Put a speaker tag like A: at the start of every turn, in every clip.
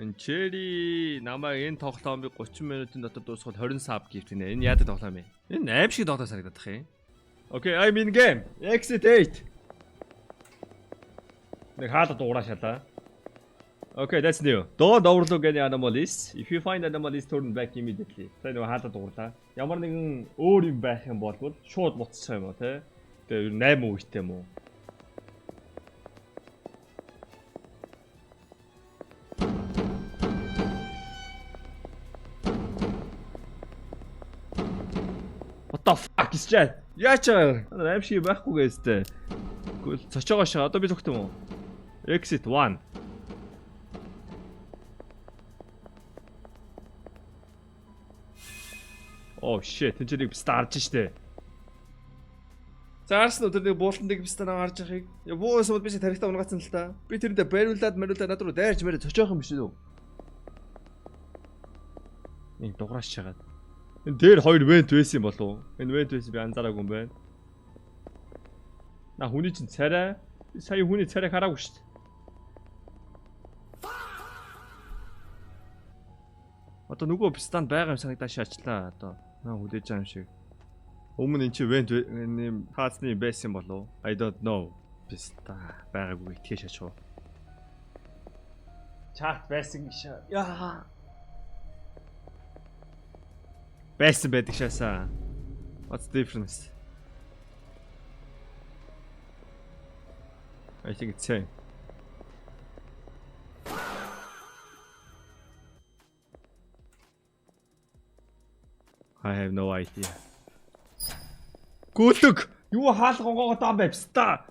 A: Энэ Cherry намайг энэ тоглоомыг 30 минутын дотор дуусгал 20 саб гівтэнэ. Энэ яадаг тоглоом юм? Энэ аим шиг тоглоом санагдах юм. Okay, I'm in game. Exit 8. Нэг хаалт дуурай шалаа. Okay, that's new. Don't overlook any anomalies. If you find anomalies, turn back immediately. Тэгээ нэг хаалт дуурлаа. Ямар нэгэн өөр юм байх юм бол шууд буцчих юм уу те. Тэгээ 8 үетэй юм уу? What the fuck is that? Яачаа аим шиг байхгүй гэстэй. Гүйл цочоогоо шаа. Одоо би зүгт юм уу? Exit 1. Oh shit, энэ нэг старж штэ. Заарсан өдөр нэг буултан нэг бистана гарч яхийг. Буусан бол би тарихтаа унгацсан л та. Би тэрэндээ бариулаад над руу дайрч мэрэ цочоох юм биш үү? Нэг дуграач чагаад. Энэ дээр хоёр вент байсан юм болов уу? Энэ вент байсан би анзаараагүй юм байна. На хүний чинь царай. Сая хүний царайг хараагүй штэ. Одоо нөгөө пистанд байгаа юм санагдаа шаачлаа одоо. Наа хүлээж байгаа юм шиг. Өмнө эн чи вент юм хаацны байсан болов? I don't know. Писта байгаагүй тийш ачуу. Чарт байсан гэж. Яа. Байсан байдаг шаасаа. What's the difference? I think it's same. I have no idea. Гүлэг юу хаалга гонгоо даан байвста.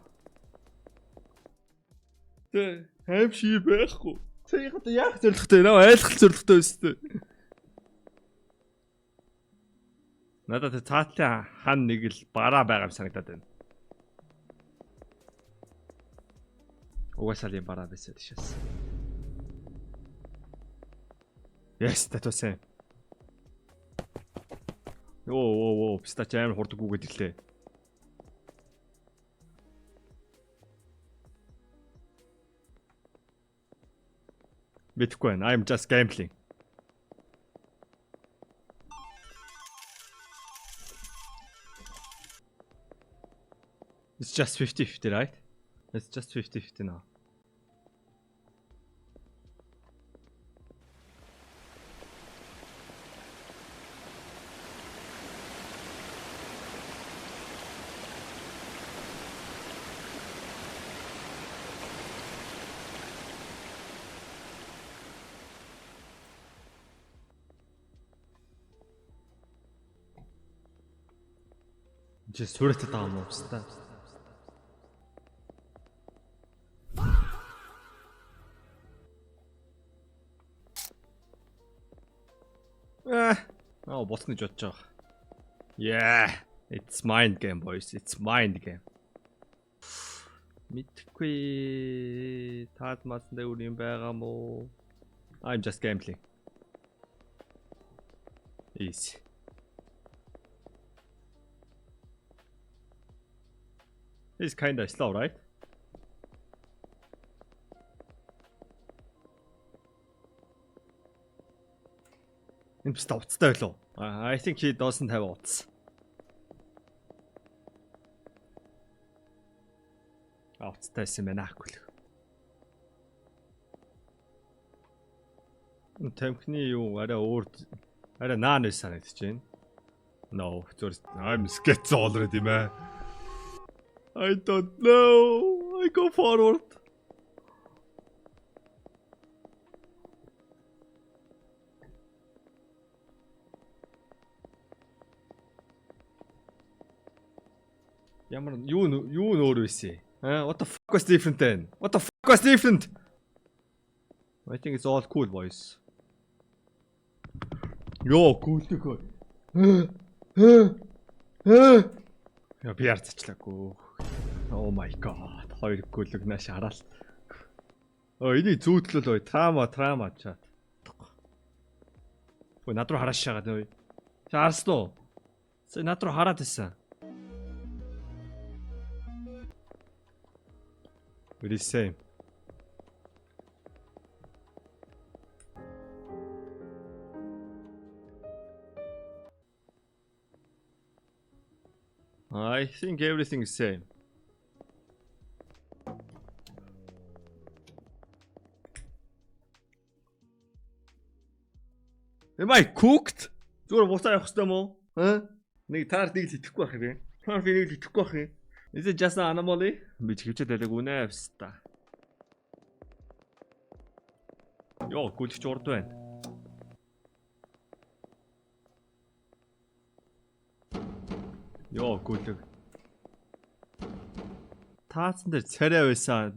A: Тэ хайм ши байхгүй. Тэ яг зөвлөхтэй нөө айлхал зөвлөхтэй өстэй. Надад цаатлын хан нэг л бараа байгаа юм санагдаад байна. Угасаалын бараа байсан тийшээс. Yes, that was it. Оо, пистач амар хурдггүй гэдэлээ. Bitcoin, I'm just gambling. It's just 50-50, right? It's just 50-50 now. Just сүрэтэ таам уустаа. Oh, боцны жодж байгаа. Yeah, it's mind game boys. It's mind game. Мэдхгүй таад масан дээр үр юм байгаа мó. I'm just gambling. Easy. It's kinda slow, right? Энэ бис тавцтай байлоо. I think he doesn't have odds. Авцтайсан байна аахгүй л. Энэ тамхины юу арай өөр арай наан байсан санагдаж байна. No, I'm scared already, man. I don't know. I go forward. Ямар юу нөр байсан? What the fuck was different then? What the fuck was different? I think it's all cool, boys. Yo, cool төгөө. Я би ярцчлаагүй. Oh my god. Хоёр гүлэг нааш хараал. Энийг зүүдлэл ой. Трама чат. Ой над руу харааш шагаад ой. Харсан уу? Над руу хараад байсан. Very same. I think everything is same. Am I cooked? Зүгээр буцаа явах хэрэгтэй мó? Нэг таар нэг л итгэхгүй байх юм. Таар би нэг л итгэхгүй байх юм. Is it just an anomaly? Би ч хөвчөд байдаг үнэ авста. Йоо, гүлч урд байна. Йоо, гүлэг. Таацсан дээр царай байсан.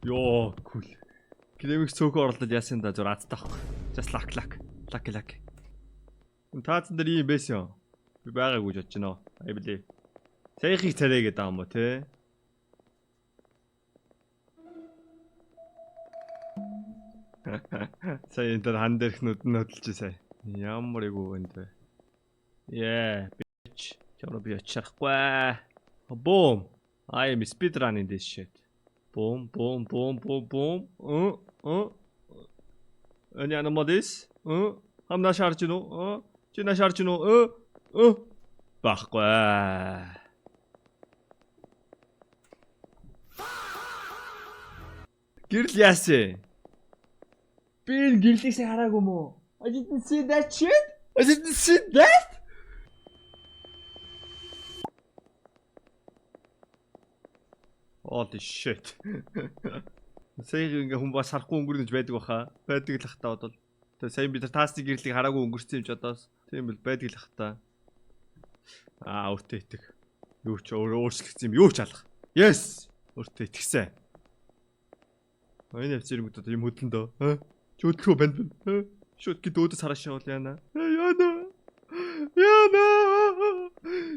A: Йоо, гүл. Грэмикс цөөхөн оролдод яасан да зур азтаахгүй. Just lucky. Таацсан дээр ийм байсан. Би байгаагүй гэж бодож байна. I believe. Саяхыг царай гэдэг юм уу те? Сая энэ хан дээрх нөдөлж сая. Ямар игүү энд вэ? Yeah, bitch. Чамро би очихгүй. Boom. I am speedrunning this shit. Boom. Any anomalies? Хамнаа шаарч гинөө? Чи на шаарч гинөө? Баггүй. Гэрэл яасан? Би энэ гэрлийг сайн хараагүй мó? I didn't see that shit. I didn't see that. Holy shit. Сая ингээ хүн бас харахгүй өнгөрнөж байдаг баха. Байдаг л хахтаа бодвол. Тэгээ сая бид таасны гэрлийг хараагүй өнгөрсөн юм ч одоос. Тийм бил байдаг л хахтаа. Өөртөө итэг. Юу ч өөрчлөгдсөн юм. Юу ч алах. Yes. Өөртөө итгэсэн. Энэ хэвчээр юм хөдлөндөө. Чөдлөө банд. Шууд гээд өөдөөс хараашаа бол яана. Яана.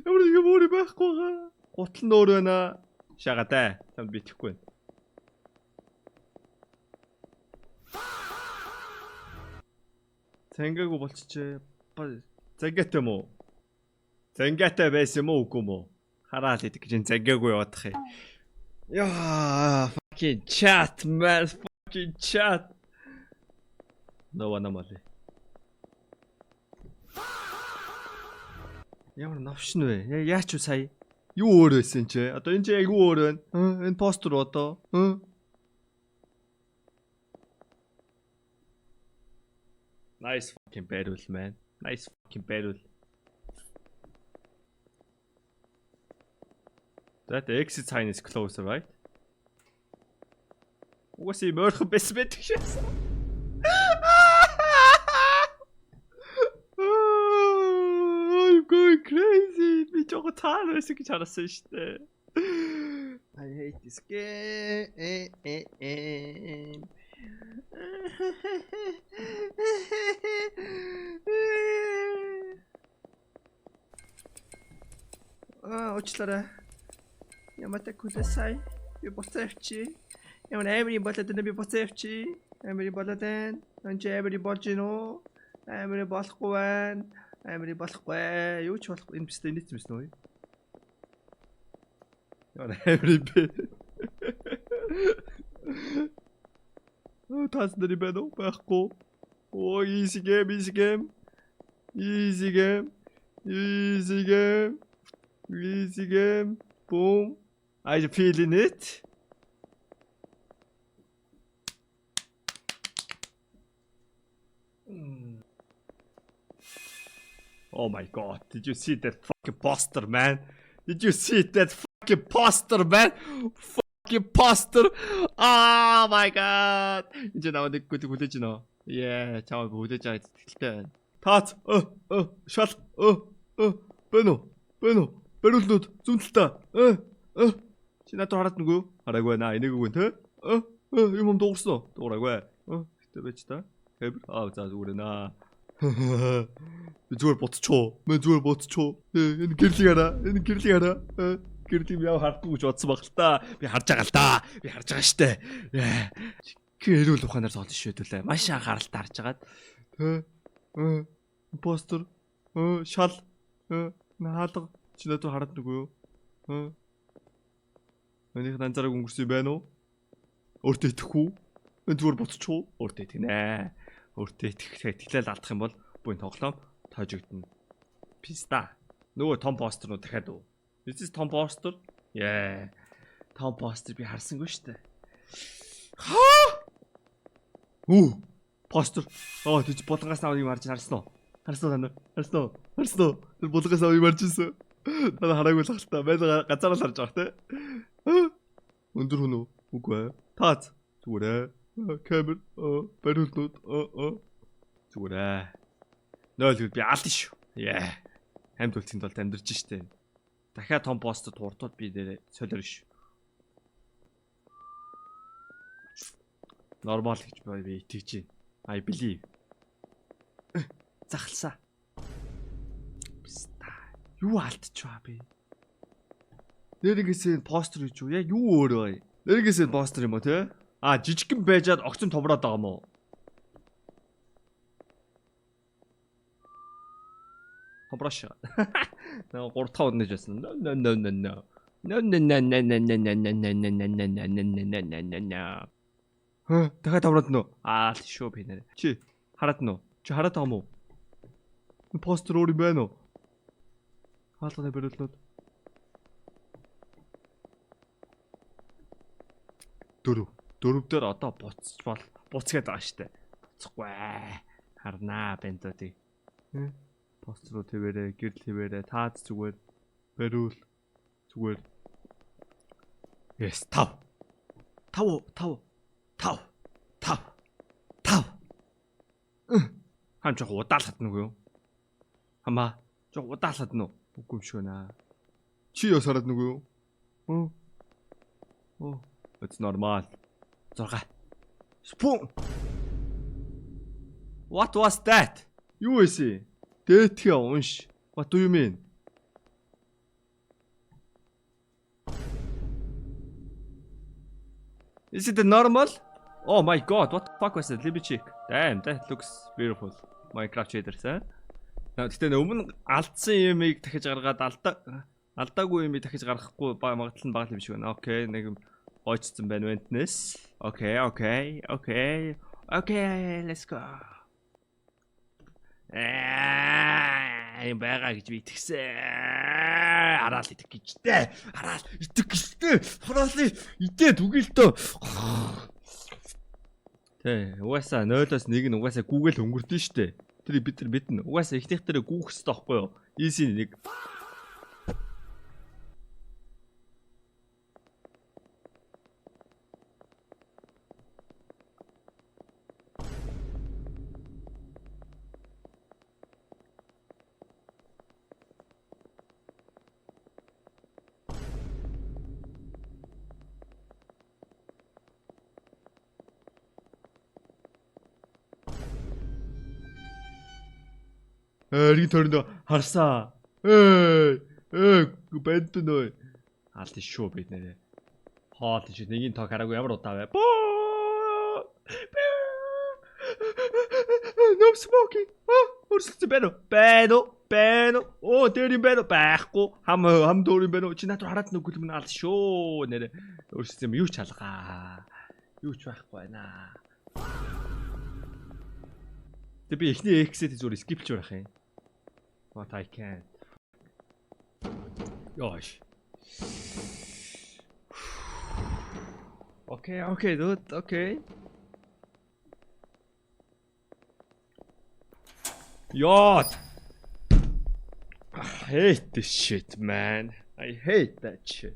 A: Ямар нэг юм байхгүй байгаа. Гутал нь өөр байна. Шагатай. Самд битгэхгүй. Цэнгээгүй болчихжээ. Цэнгээтэй юм уу? Цэнгээтэй байсан юм уу үгүй юм уу? Хараал идэх гэж цэнгээгүй яваадах юм. Яа, fucking chat man, fucking chat. No anomaly. Ямар навшин вэ? Яач вэ сая? Юу өөр байсан ч? Одоо энэ ч яг юу өөр байна? Энэ постэр одоо. Nice fucking barrel man. Nice fucking barrel. That exit sign is closer, right? Угаас юм өөрхөн бэс байдаг шээс. I'm going crazy. Би жоо таар байсан гэж харасан шүү дээ. I hate this game. Очлаарай. Яматай кудасай. Би буцаа явчих. Ямар амир болоод энэ би буцаа явчих. Амир болоод энэ. Анч амир болж гинөө. Амир болохгүй байна. Амир болохгүй. Юу ч болохгүй. Энэ бистэ нийцсэн мэт нөө. Ямар амир бэ? Тас дээр байна уу? Байхгүй. Оо easy game. Boom. Are you feeling it? Oh my god, did you see that fucking poster, man? Did you see that fucking poster, man? Fucking poster! Oh my god! 이제 나오는데 그때 보대지너. 예, 잠깐 보대자 일단. tat, шал, бэнү, бэрүүлнүүд зүнтэлтэй. Чи надад хараад нүгөө? Хараагүй байна. Энийг үгүй тэ? Юм дуурсан. Дуураагүй. Гэтэ байж та. Хэвэр. За зүгээр наа. Би зүгээр ботчоо. Энэ гэрлийг хараа. Гэрлийг яа хардгүй гэж бодсон баг л та. Би харж байгаа штэ. Гэрүүл ухаанаар зоолно шөөдүүлээ. Маш анхааралтай харж агаад. Постэр. Шал. Наалга. Чи надад хараад нүгөө? Энийг данзараг өнгөрсөн байна уу? Өөртөө итгэхгүй. Энэ зүгээр ботчоо. Өөртөө итгэнэ. Өөртөө итгэлээ алдах юм бол буйн тоглоом тоожигдно. Писта. Нөгөө том постер нуу дахиад уу? Is this том постер? Yeah. Том постер би харсангүй штэ. Үу. Постер. Тийч булангаас навыг марж харсан уу? Харсан уу та? Харсан уу? Харсан уу? Булангаас навыг марж ирсэн. Та хараагүй л хальтаа. Байл газараа л харж байгаа те. Өндөр хүн үү? Үгүй ээ. Таац. Зүгээрээ. Камер. Бариулнууд. Зүгээрээ. Нойлгод би алдсан шүү. Яа. Хамт үлцэнд бол амьдэрч штэ. Дахиад том постод хурдууд би дээрээ солиор шүү. Нормал гэж би итгэж байна. I believe. Захалсаа. Биста. Юу алдчихваа би? Нэрнгээсээ постэр гэж юу? Яг юу өөрөө бай? Нэрнгээсээ постэр юм уу те? Жижигхэн байжгаад огцон томроод байгаа юм уу? Томрош. Наа 3-5 удаа нэжсэн. No. Дахиад томроод нөө. Шүү би нэр. Чи хараад нөө. Чи хараад байгаа мó? Постэр өөр юм байна уу? Хаалганы бариулнууд. Дөрөв дээр одоо буцгээд байгаа штэ. Буцахгүй. Харнаа бентоди. Построо твэрэ, гэрэл твэрэ, таац зүгээр. Бариул. Зүгээр. Yes, 5. Хам жоо удаалхад нүг юу? Хамаа жоо удаалхад нү? Үгүй юм шиг байна. Чи яс хараад нүг юу? It's normal. 6. Spoon. What was that? Юу вэ? Дэтхи унш. What do you mean? Is it normal? Oh my god, what the fuck was that? Let me check. Damn, that looks beautiful. Minecraft shaders, eh? Тэгтээ өмнө алдсан юмыг дахиж гаргаад алдаагүй юмыг дахиж гаргахгүй магадлал нь бага юм шиг байна. Окей, нэг ойцсон байна вентнес. Окей, let's go. Юм байгаа гэж би итгэсэн. Хараал идэх гэжтэй. Хараал идээд үгэлдөө. Тэ, угаасаа 0-оос 1 нь угаасаа Google өнгөрдөн штэ. Тэр бид нь угаасаа ихнийх дээр гүүх хэрэгтэй байхгүй юу? Easy 1. Рийн төрөнд харсаа. Бэнт нөө. Алт шүү бид нэрээ. Хоол чи нэгийн тоо хараагүй ямар удаа вэ? No smoking. Өрсөлдөж байна уу? Дээр юм байна уу? Байхгүй. Хам дөр юм байна уу? Чи надад хараад нүгэл минь алт шүү нэрээ. Өрсөлдөж юм юу ч алгаа. Юу ч байхгүй байна. Тэг би эхний exit зүгээр skipч барах юм. What I can't. Yosh. Okay, dude. Okay. Yacht. I hate this shit, man. I hate that shit.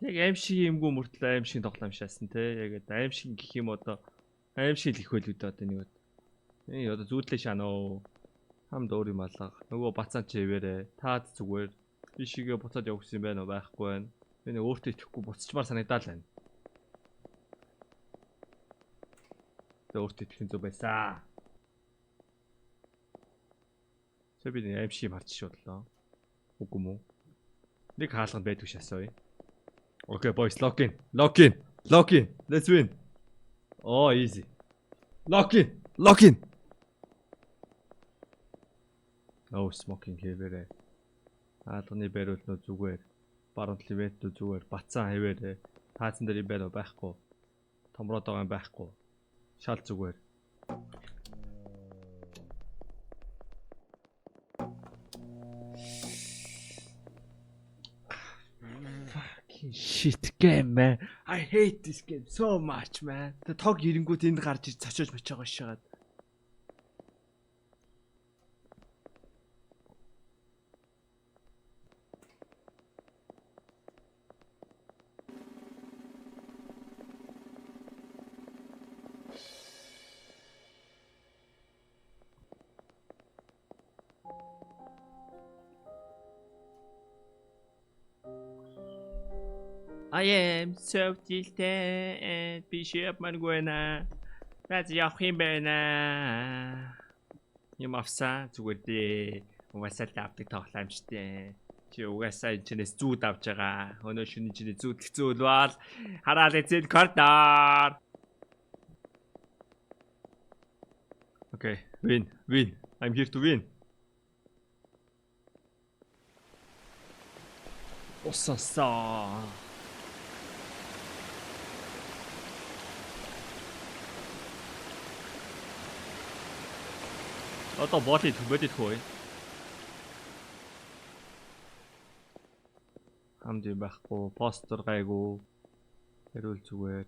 A: Яг аимшиг юмгүй мөртлөө аимшиг тоглоом шаасан те. Яг аимшиг гэх юм одоо аимшиг л их хөлөд одоо нэг. Одоо зүудлээ шанаа. Хамд өөр юм алга. Нөгөө бацаан ч хэвээрээ. Таад зүгээр. Бишигээ буцаад явуулсан юм байна уу? Байхгүй байна. Би нэг өөртөө итгэхгүй буцчмаар санагдаад байна. Тэ өөртөө итгэх зүг байсан. Би нэг аимшиг харж шуудлаа. Үгүй мүү. Нэг хаалганд байдгүй шасаа. Okay boys, lock in. Let's win. Oh, easy. Lock in. No smoking хэвээрээ. Хаалганы бариулнууд зүгээр. Баруун левэт зүгээр. Бацаан хэвээрээ. Таацсан дээр юм байна уу? Байхгүй. Томроод байгаа юм байхгүй. Шал зүгээр. shit game man. I hate this game so much man. Тэ тог ирэнгүүд энд гарч ир цочоож мочоогоо шагаад. I am so tilted би шип маргүй наа. Наад явах юм байна. Юм авсаа зүгээр дээ. Угаасаа лавдаг тоглоом штэ. Чи угаасаа чинээс зүүд авч байгаа. Өнөө шөнө чиний зүүдлэх зүйл бол хараал эцэд кордор. Okay, win. I'm here to win. Ососоо. Одоо болит хөөе. Хамд юм байхгүй, постэр гайгүй. Хэрүүл зүгээр.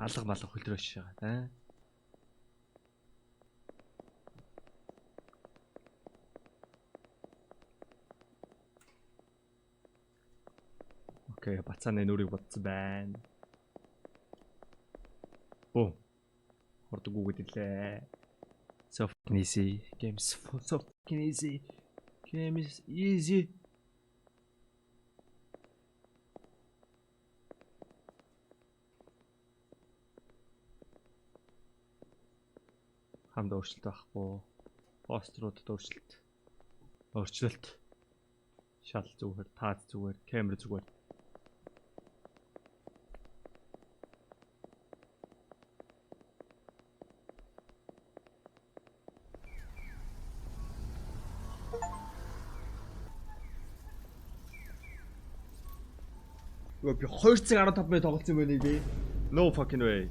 A: Алга малга хөлдрөөш шагаад, Окей, бацааны нүрийг бодсон байна. Боо. Хордог үгээд илээ. So fucking easy. Game is so fucking easy. Game is easy. Хамд өөрчлөлт байхгүй. Поструудад өөрчлөлт. Шал зүгээр, таад зүгээр, камер зүгээр. Би 2 цаг 15 минут тоглолцсон байна би. No fucking way.